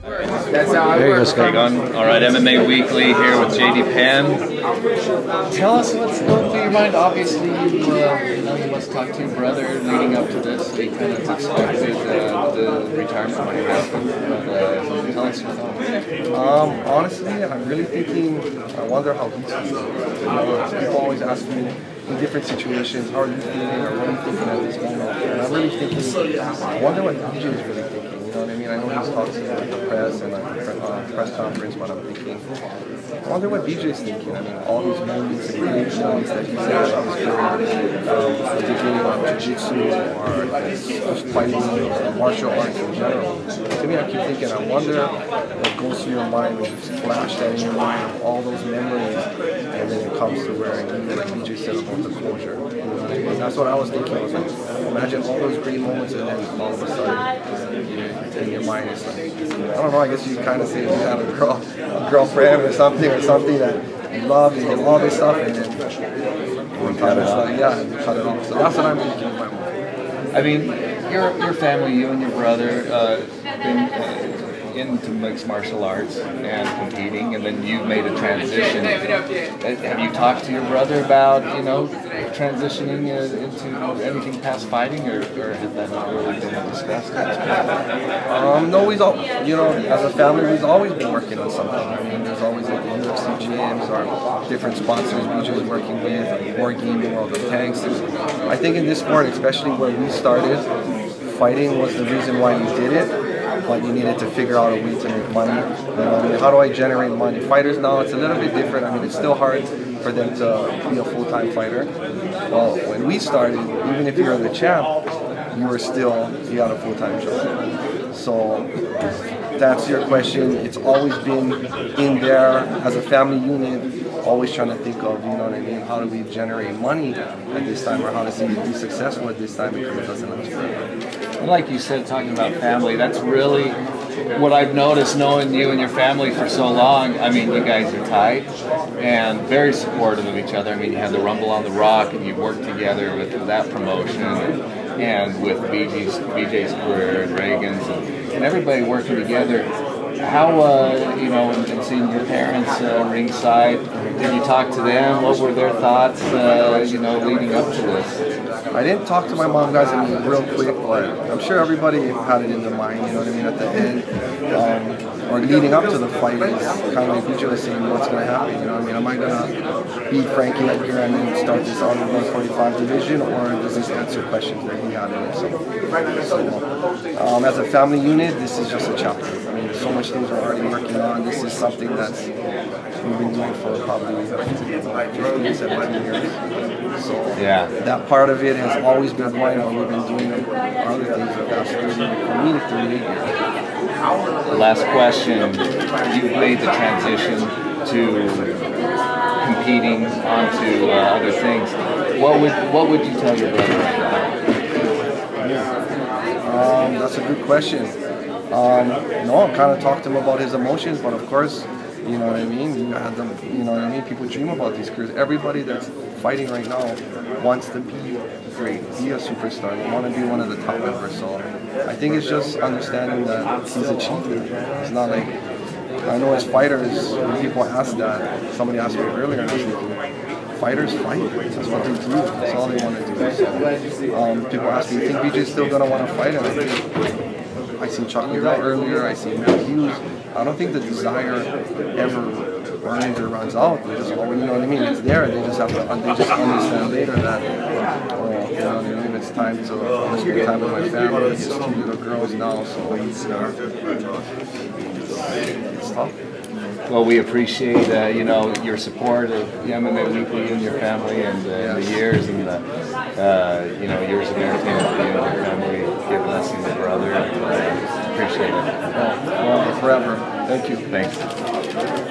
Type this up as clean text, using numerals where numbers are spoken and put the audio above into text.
That's how I work. Hang on. All right, MMA Weekly here with Dee Penn. Tell us what's going through your mind. Obviously, you must talk to your brother leading up to this. He kind of expected the retirement might happen. But tell us your thoughts. Honestly, I'm really thinking. I wonder how he's feeling. People always ask me in different situations, how are you feeling, or what are you thinking at this moment? And I'm really thinking. I wonder what BJ is really thinking. You know what I mean? I know he's talking to the press and a press conference, but I'm thinking, I wonder what BJ's thinking. I mean, all these moments and great moments that he's had on his career, particularly on jiu-jitsu or just fighting or martial arts in general. To me, I keep thinking, I wonder what goes through your mind when you flash that in your mind of all those memories, and then it comes to where, like BJ said about the closure. You know what I mean? That's what I was thinking. I was like, imagine all those great moments, and then all of a sudden, in your mind, it's like, I don't know, I guess you kind of say you had a girlfriend or something that you loved and all this stuff, and then you cut it off. Yeah, you cut it off. So that's what I'm thinking in my mind. I mean, your family, you and your brother, been into mixed martial arts and competing, and then you made a transition. Have you talked to your brother about, transitioning into anything past fighting, or has that not really been discussed? No, as a family, we've always been working on something. I mean, there's always like UFC gyms or different sponsors BJ's working with, or wargaming, or the tanks. I think in this sport, especially where we started, fighting was the reason why you did it. But you needed to figure out a way to make money. I mean, how do I generate money? Fighters now, it's a little bit different. I mean, it's still hard for them to be a full-time fighter. Well, when we started, even if you were the champ, you had a full-time job. So that's your question. It's always been in there as a family unit, always trying to think of, how do we generate money at this time, or how does he be successful at this time because it doesn't have And like you said, talking about family, that's really what I've noticed knowing you and your family for so long. I mean, you guys are tight and very supportive of each other. I mean, you had the Rumble on the Rock, and you worked together with that promotion and with BJ's career and Reagan's and everybody working together. How, and seeing your parents ringside, did you talk to them? What were their thoughts, leading up to this? I didn't talk to my mom, guys, real quick, but I'm sure everybody had it in their mind, at the end, or leading up to the fight, is kind of like BJ was saying, what's going to happen, am I going to beat Frankie Edgar and then start this out in the 145 division, or does this answer questions that he had in it? So as a family unit, this is just a chapter. I mean, there's so much things we're already working on. This is something that's we've been doing for probably 15, 17 years. So that part of it has always been going on. We've been doing other things the past 38 years. The last question, you've made the transition to competing onto other things. What would you tell your brother about? That's a good question. No, I kind of talked to him about his emotions, but of course, you know what I mean? You had them, people dream about these careers. Everybody that's fighting right now wants to be great, be a superstar. They want to be one of the top members. So I think it's just understanding that he's achieved it. It's not like, I know as fighters, when people ask that, somebody asked me earlier, and I was thinking, fighters fight. That's what they do. That's all they want to do. So, people ask me, you think BJ's still going to want to fight? And I think, I seen Chuck Liddell earlier, I seen Matt Hughes. I don't think the desire ever burns or runs out. They just, it's there. They just have to, understand later that, it's time to spend time with my family. It's 2 little girls now, so it's tough. Well, we appreciate your support of the MMA Weekly and your family, and the years and the years of entertainment for you and your family, giving us and your brother. Appreciate it. Well, forever. Thank you. Thanks.